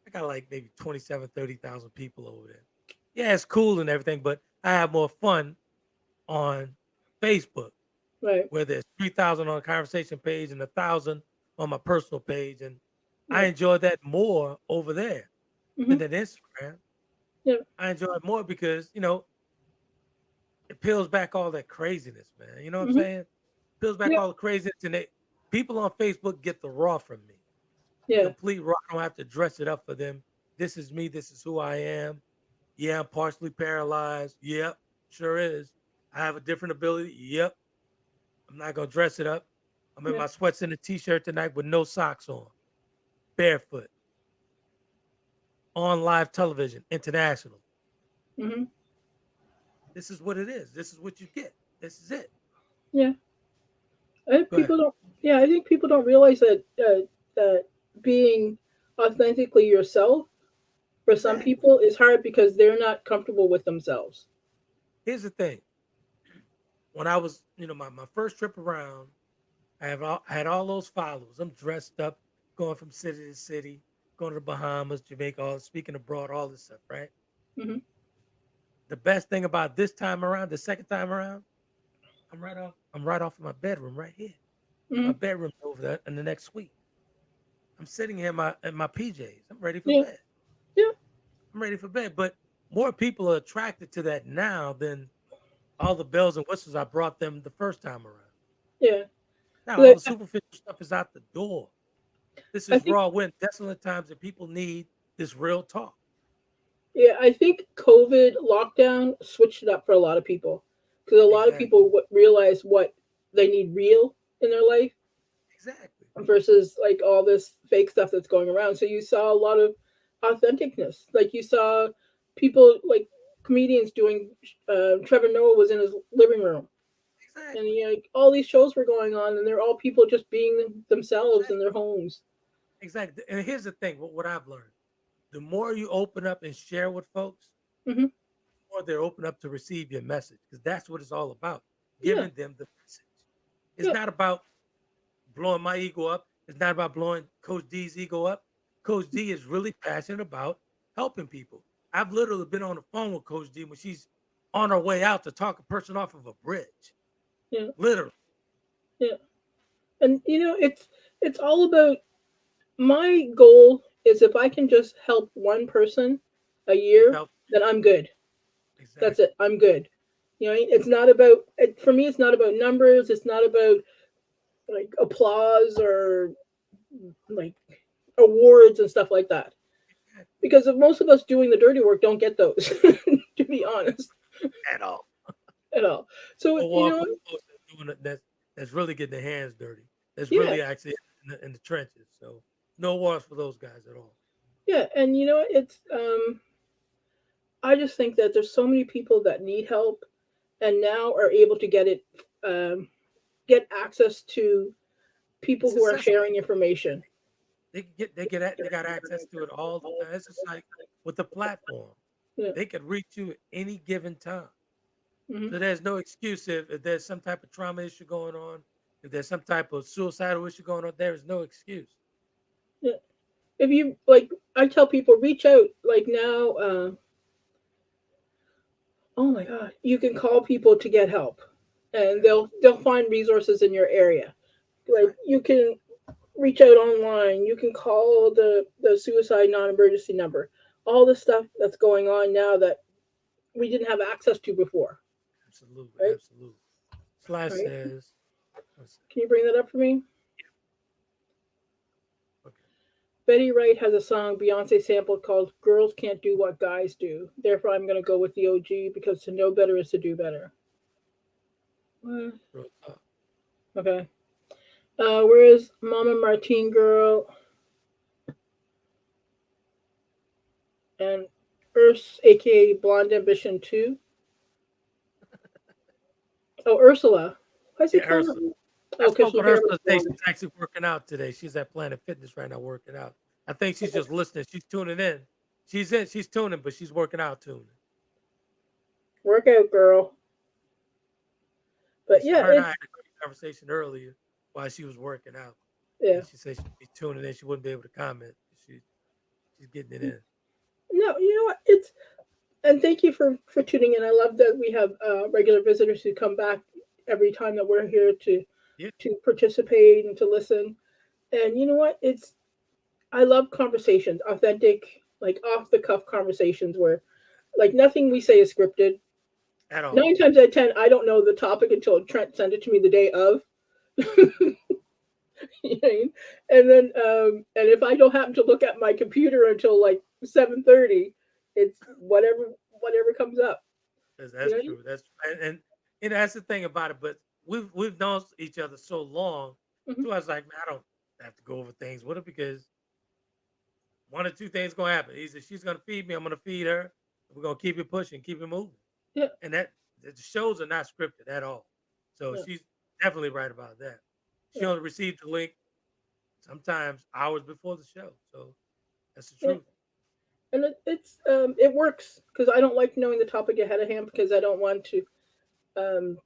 I got like maybe 27, 30,000 people over there. Yeah, it's cool and everything, but I have more fun on Facebook, Right. where there's 3,000 on the conversation page and 1,000 on my personal page. And I Yeah. enjoy that more over there Hmm. than at Instagram. Yeah. I enjoy it more because, it peels back all that craziness, man. You know what I'm Hmm. saying? Peels back Yeah. all the craziness. And people on Facebook get the raw from me. The Yeah. complete raw. I don't have to dress it up for them. This is me. This is who I am. Yeah, I'm partially paralyzed. Yep, sure is. I have a different ability. Yep. I'm not gonna dress it up. I'm in Yeah. my sweats and a t-shirt tonight with no socks on, barefoot, on live television, international. Hmm. This is what it is. This is what you get. This is it. Yeah. I think Go ahead. people don't. Yeah, I think people don't realize that being authentically yourself for some Exactly. people is hard because they're not comfortable with themselves. Here's the thing. When I was, my first trip around, I had all those followers. I'm dressed up, going from city to city, going to the Bahamas, Jamaica, speaking abroad, all this stuff, right? Hmm. The best thing about this time around, the second time around, I'm right off in my bedroom right here. My Hmm. bedroom's over there in the next suite. I'm sitting here in my PJs. I'm ready for Yeah. bed. Yeah. I'm ready for bed. But more people are attracted to that now than all the bells and whistles I brought them the first time around. Yeah. Now all But the superficial stuff is out the door. This I is think raw. We're in desolate times and people need this real talk. yeah, I think COVID lockdown switched it up for a lot of people because a lot of Exactly. people realize what they need real in their life Exactly. versus like all this fake stuff that's going around. So you saw a lot of authenticness. Like you saw people like comedians doing. Trevor Noah was in his living room, and Exactly. like all these shows were going on, and they're all people just being themselves in Exactly. their homes. Exactly. And here's the thing, what I've learned. The more you open up and share with folks, Hmm. the more they're open up to receive your message. Because that's what it's all about. Yeah. giving them the message. It's Yeah. not about blowing my ego up. It's not about blowing Coach D's ego up. Coach D is really passionate about helping people. I've literally been on the phone with Coach D when she's on her way out to talk a person off of a bridge. Yeah. Literally. Yeah. And it's all about, my goal is, if I can just help one person a You've year, helped. then I'm good. That's Exactly. it. I'm good. It's not about, for me, it's not about numbers. It's not about like applause or like awards and stuff like that. Because if most of us doing the dirty work don't get those, to be honest, At all. at all. So, No war for the folks that's doing it, that's really getting their hands dirty. That's yeah, really actually in the trenches. So no wars for those guys at all. yeah. And it's, I just think that there's so many people that need help and now are able to um, get access to people It's who are accessible. sharing information. They got access to it all the time. It's just like with the platform. Yeah. They could reach you at any given time. Hmm. So there's no excuse if there's some type of trauma issue going on, if there's some type of suicidal issue going on, there is no excuse. Yeah. If you like, I tell people, reach out. Like now, oh my God, you can call people to get help, and Yeah, they'll find resources in your area. Like right. you can reach out online. You can call the suicide non-emergency number. All the stuff that's going on now that we didn't have access to before. Absolutely, Right. absolutely. Slash Right. says, let's Can you bring that up for me? see. Okay. Betty Wright has a song Beyonce sampled called "Girls Can't Do What Guys Do." Therefore, I'm going to go with the OG, because to know better is to do better. Uh, Real talk. Okay. Whereas Mama Martine Girl and Urs, aka Blonde Ambition 2. Oh, Ursula. Why is he Yeah, calling Ursula. her? I Oh, because spoke her with hair Ursula was today. blonde. She's actually working out today. She's at Planet Fitness right now working out. I think she's just listening. She's tuning in. She's tuning, but she's working out tuning. Workout girl. Yeah, But yeah, her and I it's, had a great conversation earlier while she was working out. yeah. And she said she'd be tuning in. She wouldn't be able to comment. She's getting it in. No, you know what? It's, and thank you for tuning in. I love that we have regular visitors who come back every time that we're here Yeah, to participate and to listen. And you know what? It's, I love conversations, authentic, like off the cuff conversations where like nothing we say is scripted. at all. 9 times out of 10, I don't know the topic until Trent sent it to me the day of. You know what I mean? And then, and if I don't happen to look at my computer until like 7:30, it's whatever comes up. You That's know what I true. And that's the thing about it. But we've known each other so long. mean? So I was like, man, I don't have to go over things with her because one or two things gonna happen. Either she's gonna feed me, I'm gonna feed her. We're gonna keep it pushing, keep it moving. Yeah, And that the shows are not scripted at all. So yeah, she's definitely right about that. She yeah, only received the link sometimes hours before the show. So that's the yeah. truth. And it works because I don't like knowing the topic ahead of hand because I don't want to. Um,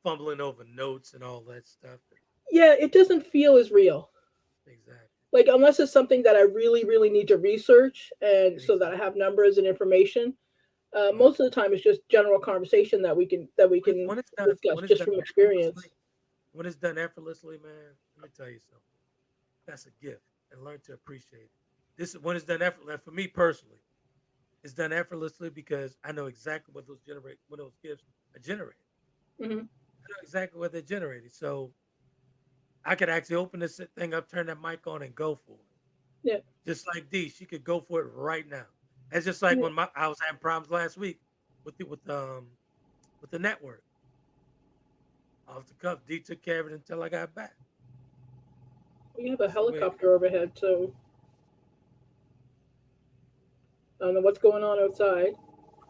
Fumbling over notes and all that stuff. yeah, it doesn't feel as real. Exactly. Like unless it's something that I really, really need to research, and so that I Exactly. have numbers and information. Right. Most of the time, it's just general conversation that we can discuss When it's just done from effortlessly, experience. when it's done effortlessly, man, let me tell you something. That's a gift, and learn to appreciate it. This is when it's done effortlessly. For me personally, it's done effortlessly because I know exactly what those gifts are generated. Hmm. I know exactly what they're generated. So I could actually open this thing up, turn that mic on, and go for it. Yeah, Just like D, she could go for it right now. It's just like yeah. when I was having problems last week with the network. Off the cuff, D took care of it until I got back. We have a That's the way it helicopter overhead, so I don't know what's going on outside.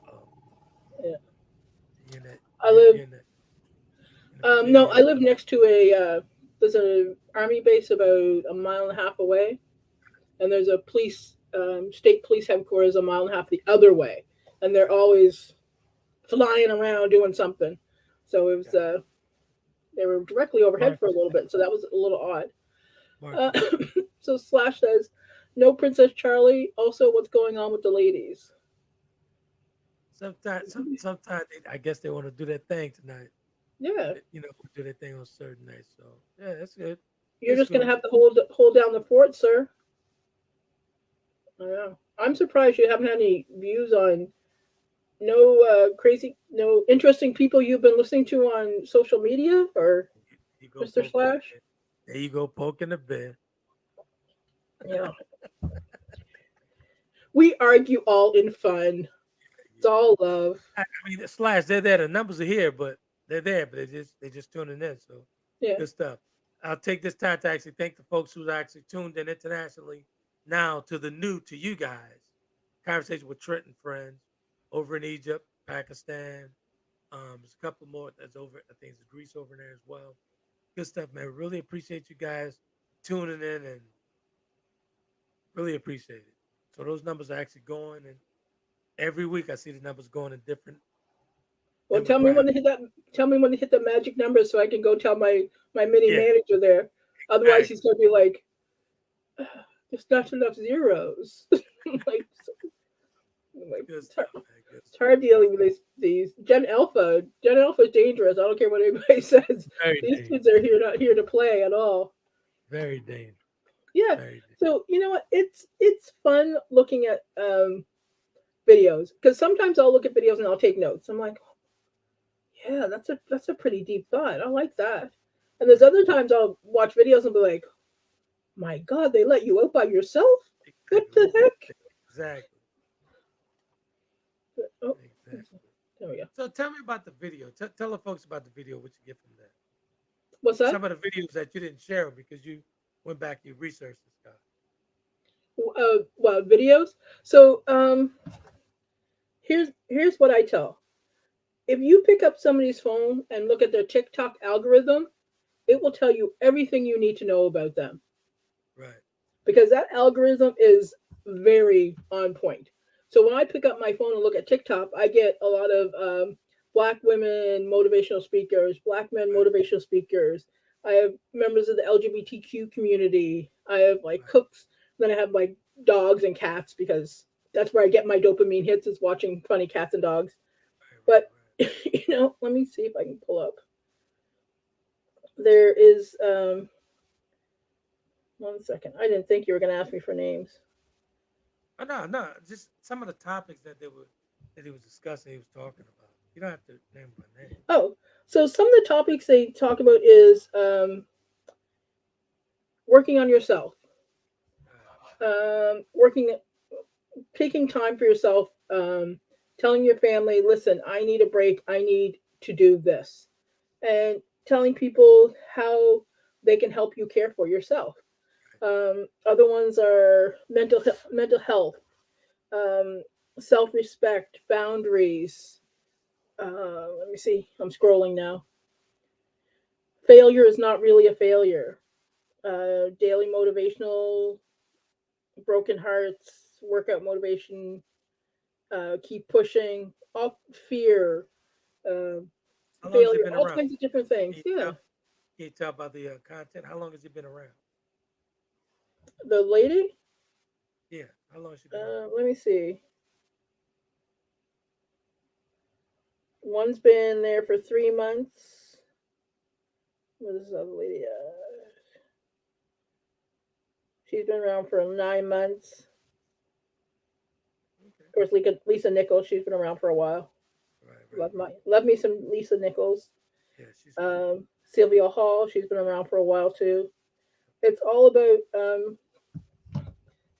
oh, Yeah, you're in that I live. you're in the No, Virginia I area. live next to a. There's an army base about a mile and a half away, and there's a police, state police headquarters a mile and a half the other way, and they're always flying around doing something. So it was they were directly overhead for a Marcus, little bit, so that was a little odd. Uh, Marcus. so Slash says, "No Princess Charlie. Also, what's going on with the ladies?" Sometimes I guess they want to do their thing tonight. Yeah, Do their thing on certain nights. So yeah, that's good. you're It's just gonna cool. have to hold down the fort, sir. I know. I'm surprised you haven't had any views on no crazy, no interesting people you've been listening to on social media or You go Mr. poking the Slash. bear. There you go poking the bear. Yeah, we argue all in fun. It's all love. I mean, the Slash, they're there. The numbers are here, but they're there. But they just tuning in. So Yeah. good stuff. I'll take this time to actually thank the folks who actually tuned in internationally now to the new to you guys conversation with Trent and friends over in Egypt, Pakistan. There's a couple more that's over. I think there's Greece over there as well. Good stuff, man. Really appreciate you guys tuning in and really appreciate it. So those numbers are actually going, and every week I see the numbers going in different Well, tell me when demographics. to hit that. Tell me when to hit the magic number so I can go tell my mini Yeah, manager there. Otherwise, exactly. he's gonna be like, "There's not enough zeros." like, like Good stuff, man. Good it's stuff. hard dealing with these Gen Alpha. Gen Alpha is dangerous. I don't care what anybody says. Very These dangerous. kids are here not here to play at all. Very dangerous. Yeah. Very dangerous. So you know what? It's fun looking at videos because sometimes I'll look at videos and I'll take notes. I'm like, yeah, that's a pretty deep thought. I like that. And there's other times I'll watch videos and be like, my God, they let you out by yourself? What Exactly. the heck? Exactly. Oh, Exactly. there we go. So tell me about the video. Tell the folks about the video, what you get from that. What's that? Some of the videos that you didn't share because you went back, you researched and stuff. Well, videos. So here's what I tell. If you pick up somebody's phone and look at their TikTok algorithm, it will tell you everything you need to know about them Right. because that algorithm is very on point. So when I pick up my phone and look at TikTok, I get a lot of black women motivational speakers, black men Right. motivational speakers. I have members of the LGBTQ community. I have like Right. cooks. Then I have like dogs and cats because that's where I get my dopamine hits is watching funny cats and dogs. Right. Right. But Right. let me see if I can pull up. There is 1 second. I didn't think you were going to ask me for names. Oh, no, no. Just some of the topics that he was discussing, he was talking about. You don't have to name by name. Oh, so some of the topics they talk about is working on yourself, working, taking time for yourself, telling your family, listen, I need a break. I need to do this, and telling people how they can help you care for yourself. Other ones are mental health, um, self respect, boundaries. Let me see. I'm scrolling now. Failure is not really a failure. Daily motivational, broken hearts, workout motivation, keep pushing, all fear, uh, How long has he failure, been all around? kinds of different things. Can you Yeah. tell? Can you tell by the content? How long has he been around? The lady, Yeah. How long has she been around? let me see. One's been there for 3 months. What is the other lady? She's been around for 9 months. Okay. Of course, Lisa Nichols, she's been around for a while. Right. Right. Right. Love me some Lisa Nichols. Yeah. She's cool. Sylvia Hall, she's been around for a while too. It's all about,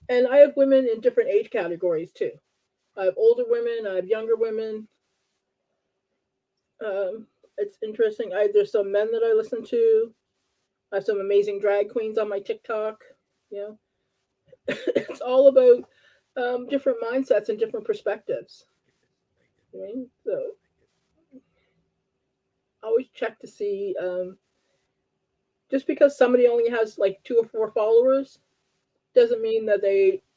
and I have women in different age categories too. I have older women, I have younger women. It's interesting. There's some men that I listen to. I have some amazing drag queens on my TikTok. You know, it's all about different mindsets and different perspectives. I get it. I mean, so I get it. always check to see. Just because somebody only has like 2 or 4 followers doesn't mean that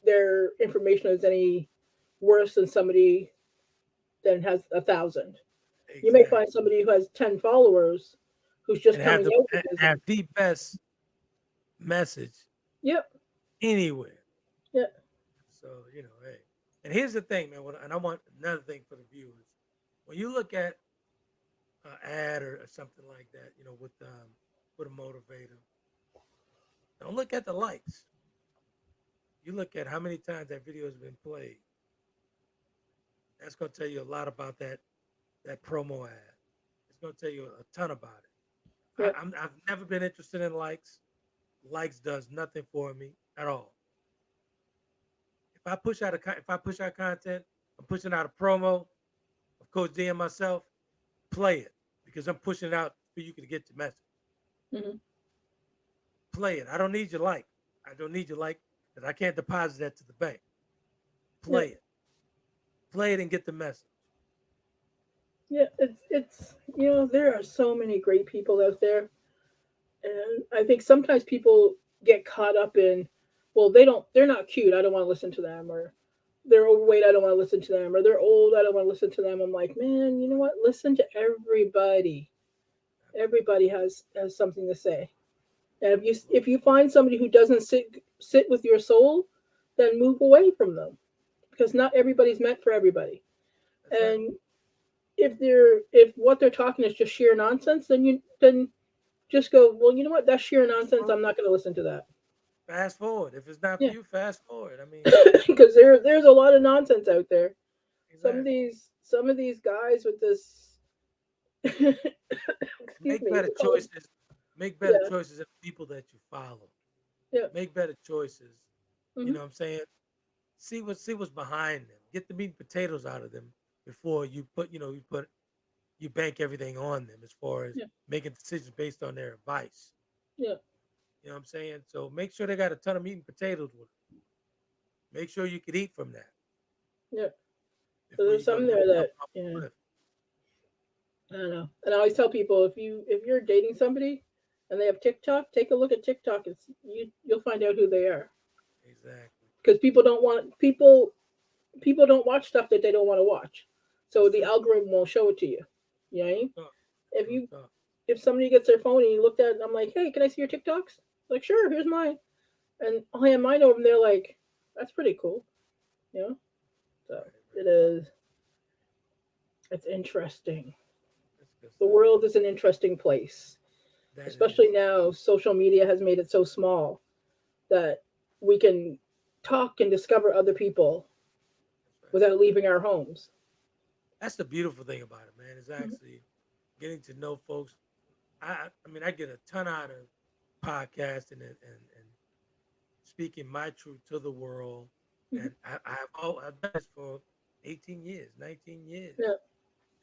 their information is any worse than somebody that has 1,000. You may exactly. find somebody who has 10 followers who's just And have coming the out and with this. have the best message Yep. anywhere. Yeah. So, hey. And here's the thing, man. And I want another thing for the viewers. When you look at an ad or something like that, with a motivator, don't look at the likes. You look at how many times that video has been played. That's going to tell you a lot about that promo ad. It's going to tell you a ton about it. Yep. I've never been interested in likes. Likes does nothing for me at all. If I push out content, I'm pushing out a promo of Coach D and myself. Play it because I'm pushing it out for you to get the message. Hmm. Play it. I don't need your like. I don't need your like because I can't deposit that to the bank. Yep. Play it. Play it and get the message. Yeah. It's there are so many great people out there, and I think sometimes people get caught up in, well, they're not cute. I don't want to listen to them, or they're overweight. I don't want to listen to them, or they're old. I don't want to listen to them. I'm like, man, you know what? Listen to everybody. Everybody has something to say. And if you find somebody who doesn't sit with your soul, then move away from them because not everybody's meant for everybody. That's right. And if what they're talking is just sheer nonsense, then just go, well, you know what? That's sheer nonsense. I'm not going to listen to that. Fast forward. If it's not for Yeah, you, fast forward. I mean, because there's a lot of nonsense out there. Some of exactly. these guys with this, excuse Make me, better they call it, choices. Make better yeah, choices in the people that you follow. yeah, Make better choices. You hmm, know what I'm saying? See what's behind them. Get the meat and potatoes out of them before you bank everything on them as far as yeah, making decisions based on their advice. yeah, You know what I'm saying? So make sure they got a ton of meat and potatoes with them. Make sure you could eat from that yeah. So before there's you go some there that, jumping off a yeah, cliff. I don't know. And I always tell people if you're dating somebody and they have TikTok, take a look at TikTok. You'll find out who they are Exactly. because people don't watch stuff that they don't want to watch, so That's the true. algorithm won't show it to you. You know what I Real mean? talk. If Real you talk. if somebody gets their phone and you looked at it, and I'm like, hey, can I see your TikToks? Like, sure, here's mine, and I have mine over, and they're like, that's pretty cool, you know. So Right, it right. is. It's interesting. That's good The stuff. world is an interesting place, That it especially is. now. Social media has made it so small that we can talk and discover other people That's right. without leaving our homes. That's the beautiful thing about it, man. Is Mhm. actually getting to know folks. I mean, I get a ton out of podcasting and speaking my truth to the world. Mhm. And I've done this for 18 years, 19 years, Yeah,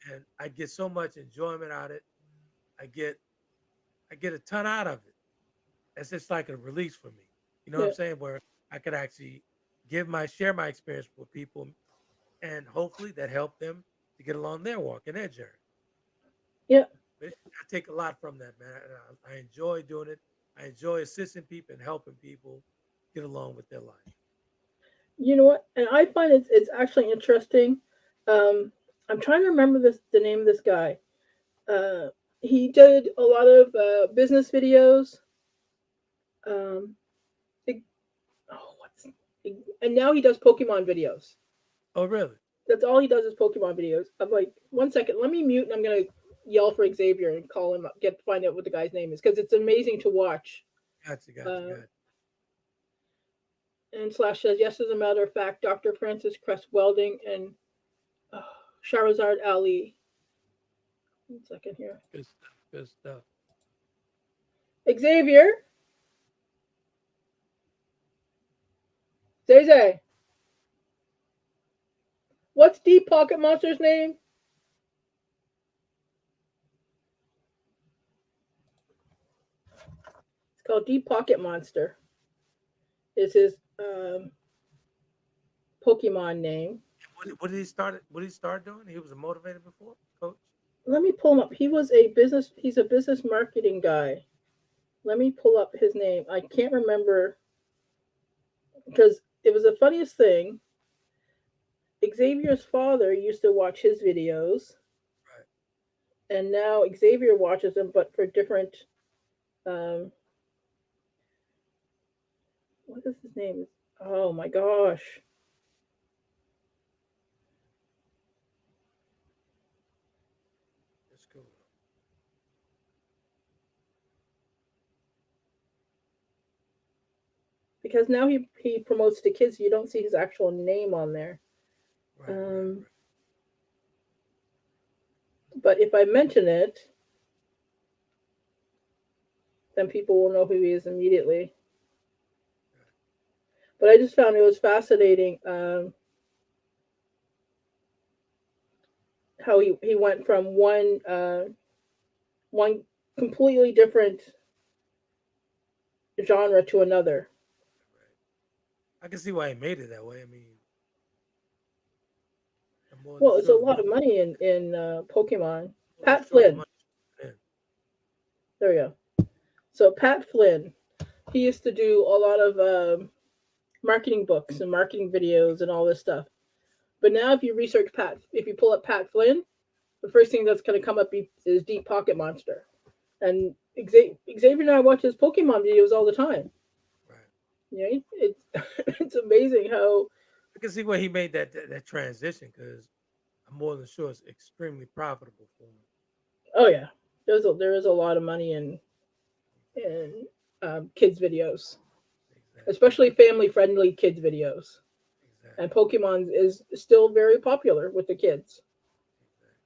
and I get so much enjoyment out of it. I get I get a ton out of it. It's just like a release for me. You know what I'm yeah, saying? Where I could actually share my experience with people, and hopefully that help them to get along their walk and their journey. yeah. But I take a lot from that, man. I enjoy doing it. I enjoy assisting people and helping people get along with their life. You know what? And I find it's actually interesting. Um, I'm trying to remember the name of this guy. Uh, he did a lot of business videos. Um, it- oh, and now he does Pokemon videos. Oh, really? That's all he does is Pokemon videos. I'm like, one second, let me mute, and I'm gonna yell for Xavier and call him up, find out what the guy's name is because it's amazing to watch. Gotcha, gotcha, Uh, gotcha. and Slash says, yes, as a matter of fact, Dr. Francis Crest Welding and uh, Shahrazad Ali. 1 second here. Good stuff. Good stuff. Xavier, Zay Zay, what's Deep Pocket Monster's name? It's called Deep Pocket Monster. Is his Pokemon name. What did he start? What did he start doing? He was a motivator before, coach. Let me pull him up. He's a business marketing guy. Let me pull up his name. I can't remember because it was the funniest thing. Xavier's father used to watch his videos, Right. and now Xavier watches them, but for different. Um, what is his name? Oh my gosh! That's cool. Because now he promotes to kids, you don't see his actual name on there. Right, right, Um, right. but if I mention it, then people will know who he is immediately. But I just found it was fascinating how he went from one completely different genre to another. Right. I can see why he made it that way. I mean, I'm more than Well, it's a sure. lot of money in Pokemon. More than Pat sure the Flynn, money. Yeah. there we go. So Pat Flynn, he used to do a lot of marketing books and marketing videos and all this stuff. But now, if you research Pat, if you pull up Pat Flynn, the first thing that's going to come up is Deep Pocket Monster. And Xavier and I watch his Pokemon videos all the time. Right. You know, it's it's amazing how. I can see why he made that transition because I'm more than sure it's extremely profitable for him. Oh yeah, there is a lot of money in kids videos, Exactly. especially family friendly kids videos. And Exactly. Pokemon is still very popular with the kids.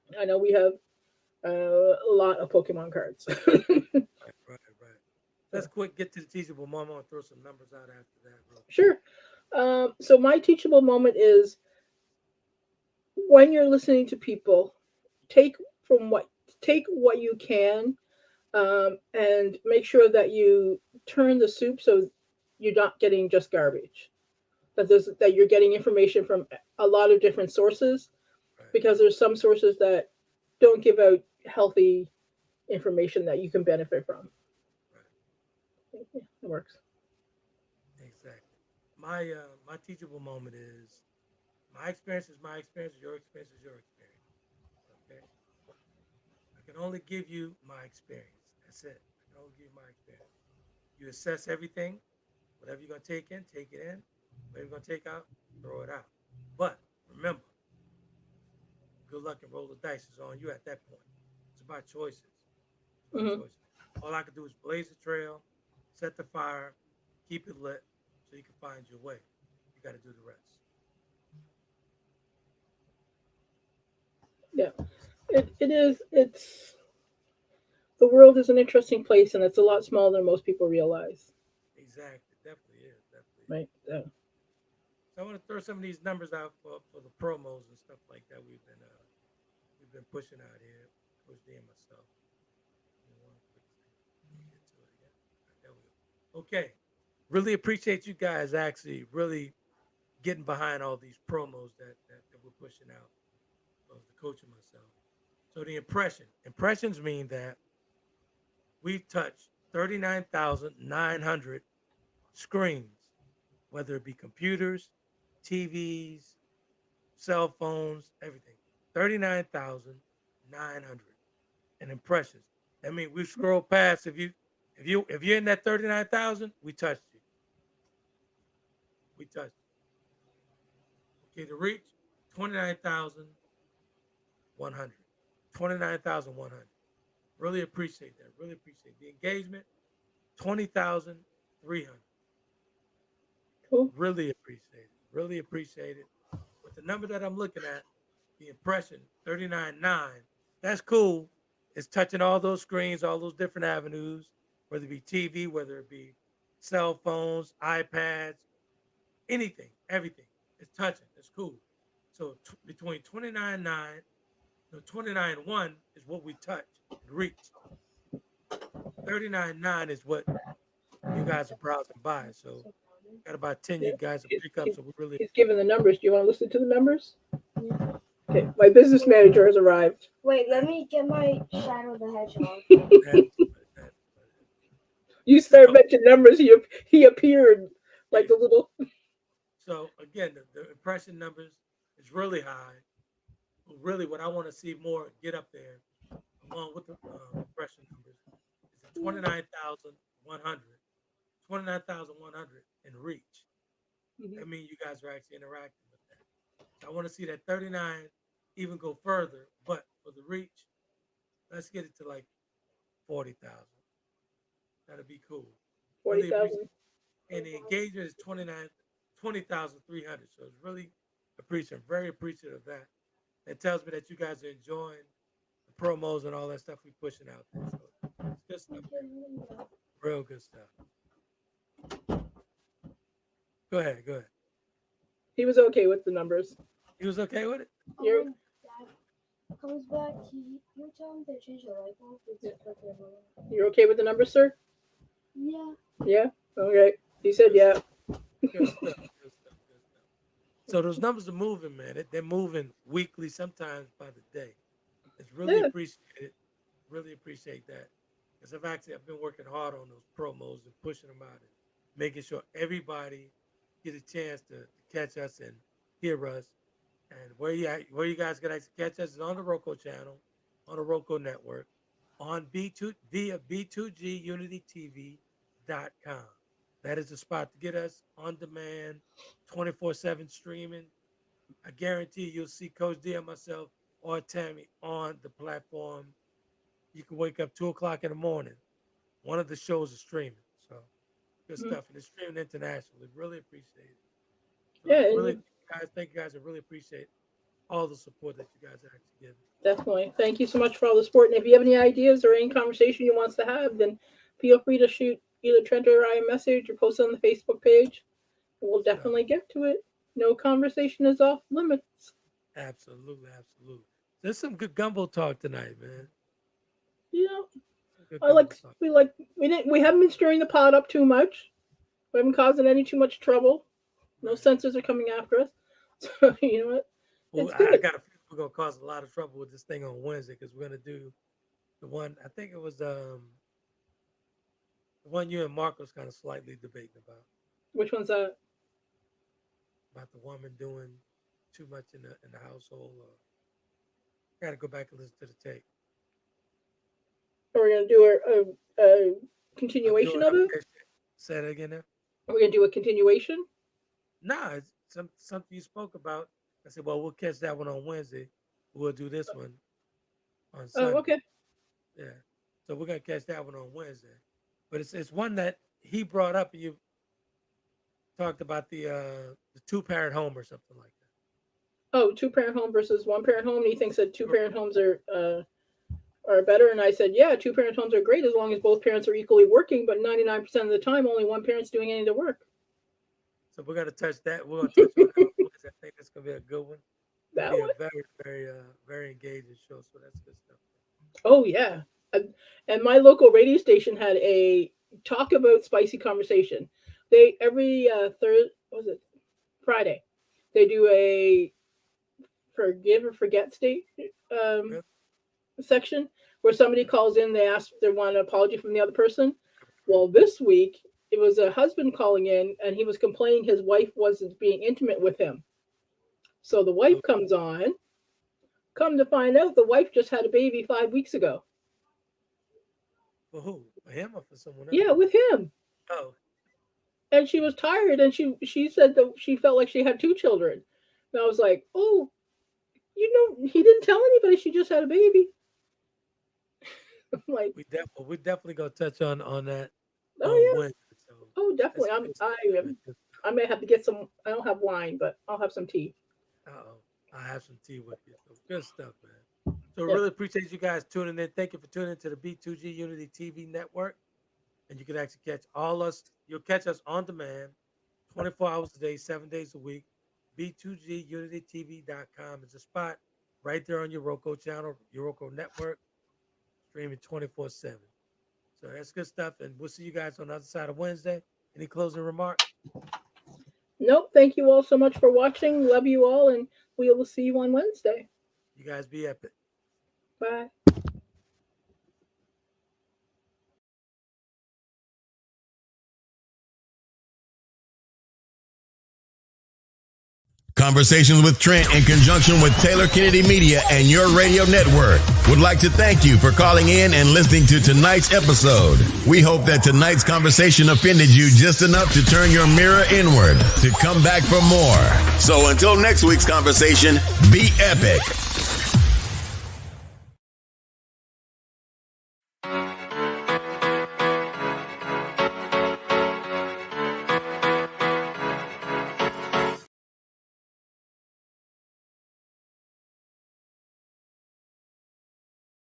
Exactly. I know we have a lot of Pokemon cards. Right. Right. Right. Let's quick get to the teachable moment. I'm gonna throw some numbers out after that, real quick. Sure. So my teachable moment is when you're listening to people, take from what take what you can, and make sure that you turn the soup so you're not getting just garbage. That you're getting information from a lot of different sources, Right. because there's some sources that don't give out healthy information that you can benefit from. Right. Yeah, it works. Exactly. My teachable moment is my experience is my experience. Your experience is your experience. Okay. I can only give you my experience. That's it. I can only give you my experience. You assess everything. Whatever you're gonna take it in. Whatever you're gonna take out, throw it out. But remember, good luck and roll the dice is on you at that point. It's about choices. It's about Hmm. choices. All I can do is blaze the trail, set the fire, keep it lit, so you can find your way. You got to do the rest. Yeah, it is. The world is an interesting place, and it's a lot smaller than most people realize. Exactly. Definitely is. Definitely is. Right? Yeah. So I want to throw some of these numbers out for the promos and stuff like that we've been pushing out here, Coach D and myself. Give me one quick second. Let me get to it again. All right, there we go. Okay. Really appreciate you guys actually really getting behind all these promos that we're pushing out of the coach and myself. So the impressions mean that we've touched 39,900 screens, whether it be computers, TVs, cell phones, everything. 39,900 and impressions. That means we scroll past if you're in that 39,000, we touched you. We touched you. Okay, the reach 29,100. 29,100. Really appreciate that. Really appreciate the engagement. 20,300. Cool. Really appreciate it. Really appreciate it. But the number that I'm looking at, the impression, 39.9, that's cool. It's touching all those screens, all those different avenues, whether it be TV, whether it be cell phones, iPads, anything, everything. It's touching. It's cool. So between 29.9, no, 29.1 is what we touch and reach. 39.9 is what you guys are browsing by. So got about 10 Yeah. you guys to He's, pick up. he's, So we really he's given the numbers. Do you want to listen to the numbers? Okay. My business manager has arrived. Wait, let me get my Shadow the Hedgehog. that, that, You so, start mentioning numbers. He appeared yeah. like the little. So again, the impression numbers is really high. But really, what I want to see more get up there. I along with the impression numbers, is at 29,100. 29,100 in reach. Mhm. That means you guys are actually interacting with that. So I want to see that 39 even go further, but for the reach, let's get it to like 40,000. That'd be cool. Really appreciate 40,000. it. And the engagement is 20,300. So it's really appreciative, very appreciative of that. That tells me that you guys are enjoying the promos and all that stuff we're pushing out there. So it's good stuff, man. Real good stuff. Go ahead, go ahead. He was okay with the numbers. He was okay with it? You're Dad comes back, you tell him to change the light bulb. It's flickering a little. you're okay with the numbers, sir? Yeah. Yeah. Okay. He said Good yeah. stuff. Good stuff. Good stuff. Good stuff. So those numbers are moving, man. They're moving weekly, sometimes by the day. It's really Yeah. appreciated. Really appreciate that. Because I've been working hard on those promos and pushing them out and making sure everybody get a chance to catch us and hear us. And where you guys can actually catch us is on the Roku channel, on the Roku network, on B2 via B2GUnityTV.com. That is the spot to get us on demand, 24/7 streaming. I guarantee you'll see Coach D and myself or Tammy on the platform. You can wake up 2 o'clock in the morning. One of the shows is streaming. So good Mhm. stuff. And it's streaming internationally. Really appreciate it. So Yeah, and really thank you guys. I really appreciate all the support that you guys are actually giving. definitely. Thank you so much for all the support. And if you have any ideas or any conversation you want us to have, then feel free to shoot either Trent or I a message or post it on the Facebook page. We'll Good stuff. definitely get to it. No conversation is off limits. Absolutely, absolutely. There's some good gumbo talk tonight, man. You know, Some good I like gumbo talk. we haven't been stirring the pot up too much. We haven't causing any too much trouble. No Right. censors are coming after us. So you know what? Well, It's I good. got a feeling we're gonna cause a lot of trouble with this thing on Wednesday because we're gonna do the one. I think it was the one you and Mark was kind of slightly debating Which one's that? about the woman doing too much in the household. Or got to go back and listen to the tape. Are we gonna do a I'll do continuation it. of it? Okay. Say that again. There. Are we gonna do a continuation? Nah, it's something you spoke about. I said, well, we'll catch that one on Wednesday. We'll do this one on Oh, Sunday. okay. Yeah. So we're gonna catch that one on Wednesday. But it's one that he brought up and you talked about the two parent home or something like Oh, two parent home versus one parent home. And he thinks that two that. parent homes are better. And I said, yeah, two parent homes are great as long as both parents are equally working. But 99% of the time, only one parent's doing any of the work. So we're gonna touch that. We're gonna touch on that on Wednesday. I think that's gonna be a good one. It'll That be a one. very engaging show. So that's good stuff. Oh yeah. And my local radio station had a talk about spicy conversation. They every third was it Friday. They do a forgive or forget state um, Really? section where somebody calls in, they want an apology from the other person. Well, this week it was a husband calling in and he was complaining his wife wasn't being intimate with him. So the wife Oh, comes on. Come to find out, the wife just had a baby 5 weeks ago. for who? For him or for someone else? Yeah, with him. Oh, And she was tired and she said that she felt like she had two children. And I was like, oh, he didn't tell anybody she just had a baby. I'm like, we definitely gonna touch on that on oh Wednesday. So yeah, oh that's definitely. good stuff, man. Good stuff. I may have to get some. I don't have wine, but I'll have some tea. Uh-oh. I have some tea with you. So good stuff, man. So Yeah. really appreciate you guys tuning in. Thank you for tuning into the B2G Unity TV network. And you can actually catch all us. You'll catch us on demand, 24 hours a day, 7 days a week. B2GUnityTV.com is a spot right there on your Roku channel, your Roku network, streaming 24/7. So that's good stuff. And we'll see you guys on the other side of Wednesday. Any closing remarks? Nope. Thank you all so much for watching. Love you all, and we will see you on Wednesday. You guys be epic. Bye. Conversations with Trent, in conjunction with Taylor Kennedy Media and your radio network, would like to thank you for calling in and listening to tonight's episode. We hope that tonight's conversation offended you just enough to turn your mirror inward, to come back for more. So until next week's conversation, be epic.